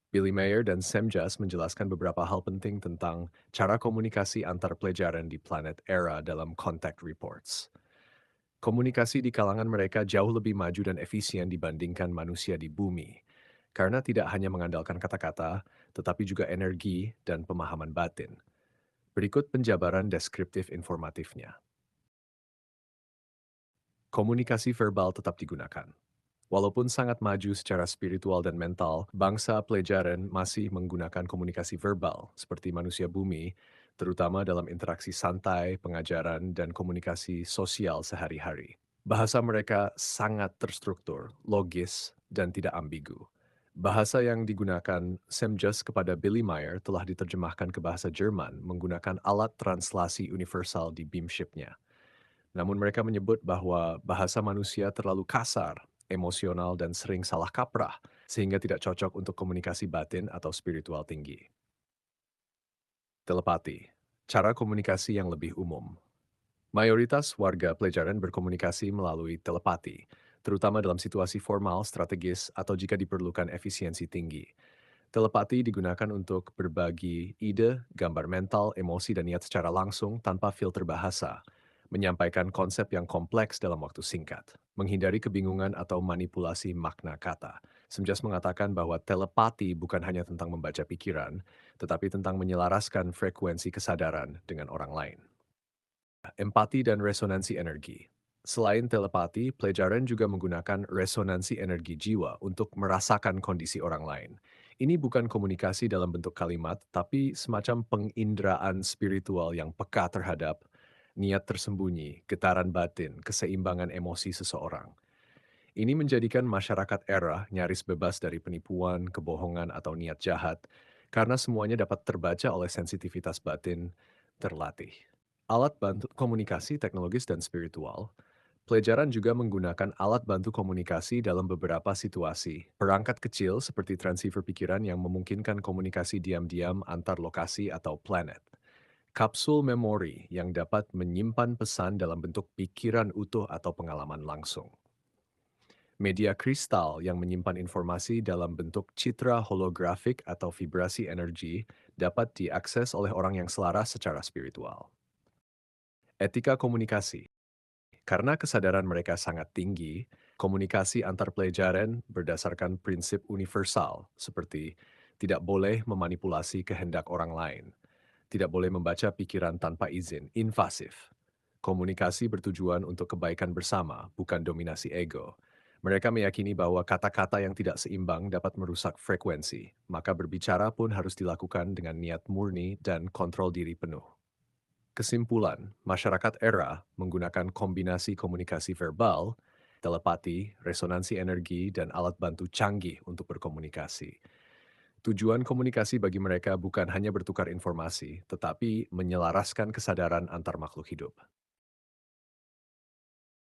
Billy Mayer dan Sam Jas menjelaskan beberapa hal penting tentang cara komunikasi antar pelajaran di planet Era dalam Contact Reports. Komunikasi di kalangan mereka jauh lebih maju dan efisien dibandingkan manusia di bumi, karena tidak hanya mengandalkan kata-kata, tetapi juga energi dan pemahaman batin. Berikut penjabaran deskriptif informatifnya. Komunikasi verbal tetap digunakan. Walaupun sangat maju secara spiritual dan mental, bangsa pelajaran masih menggunakan komunikasi verbal seperti manusia bumi, terutama dalam interaksi santai, pengajaran, dan komunikasi sosial sehari-hari. Bahasa mereka sangat terstruktur, logis, dan tidak ambigu. Bahasa yang digunakan Semjas kepada Billy Meyer telah diterjemahkan ke bahasa Jerman menggunakan alat translasi universal di beamship-nya. Namun mereka menyebut bahwa bahasa manusia terlalu kasar, emosional, dan sering salah kaprah, sehingga tidak cocok untuk komunikasi batin atau spiritual tinggi. Telepati, cara komunikasi yang lebih umum. Mayoritas warga pelajaran berkomunikasi melalui telepati, terutama dalam situasi formal, strategis, atau jika diperlukan efisiensi tinggi. Telepati digunakan untuk berbagi ide, gambar mental, emosi, dan niat secara langsung tanpa filter bahasa, menyampaikan konsep yang kompleks dalam waktu singkat, menghindari kebingungan atau manipulasi makna kata. Semjas mengatakan bahwa telepati bukan hanya tentang membaca pikiran, tetapi tentang menyelaraskan frekuensi kesadaran dengan orang lain. Empati dan resonansi energi. Selain telepati, pelajaran juga menggunakan resonansi energi jiwa untuk merasakan kondisi orang lain. Ini bukan komunikasi dalam bentuk kalimat, tapi semacam penginderaan spiritual yang peka terhadap niat tersembunyi, getaran batin, keseimbangan emosi seseorang. Ini menjadikan masyarakat era nyaris bebas dari penipuan, kebohongan, atau niat jahat, karena semuanya dapat terbaca oleh sensitivitas batin terlatih. Alat bantu komunikasi teknologis dan spiritual. Pelajaran juga menggunakan alat bantu komunikasi dalam beberapa situasi. Perangkat kecil seperti transceiver pikiran yang memungkinkan komunikasi diam-diam antar lokasi atau planet. Kapsul memori yang dapat menyimpan pesan dalam bentuk pikiran utuh atau pengalaman langsung. Media kristal yang menyimpan informasi dalam bentuk citra holografik atau vibrasi energi dapat diakses oleh orang yang selaras secara spiritual. Etika komunikasi. Karena kesadaran mereka sangat tinggi, komunikasi antar pelajaran berdasarkan prinsip universal seperti tidak boleh memanipulasi kehendak orang lain, tidak boleh membaca pikiran tanpa izin, invasif. Komunikasi bertujuan untuk kebaikan bersama, bukan dominasi ego. Mereka meyakini bahwa kata-kata yang tidak seimbang dapat merusak frekuensi, maka berbicara pun harus dilakukan dengan niat murni dan kontrol diri penuh. Kesimpulan, masyarakat era menggunakan kombinasi komunikasi verbal, telepati, resonansi energi, dan alat bantu canggih untuk berkomunikasi. Tujuan komunikasi bagi mereka bukan hanya bertukar informasi, tetapi menyelaraskan kesadaran antar makhluk hidup.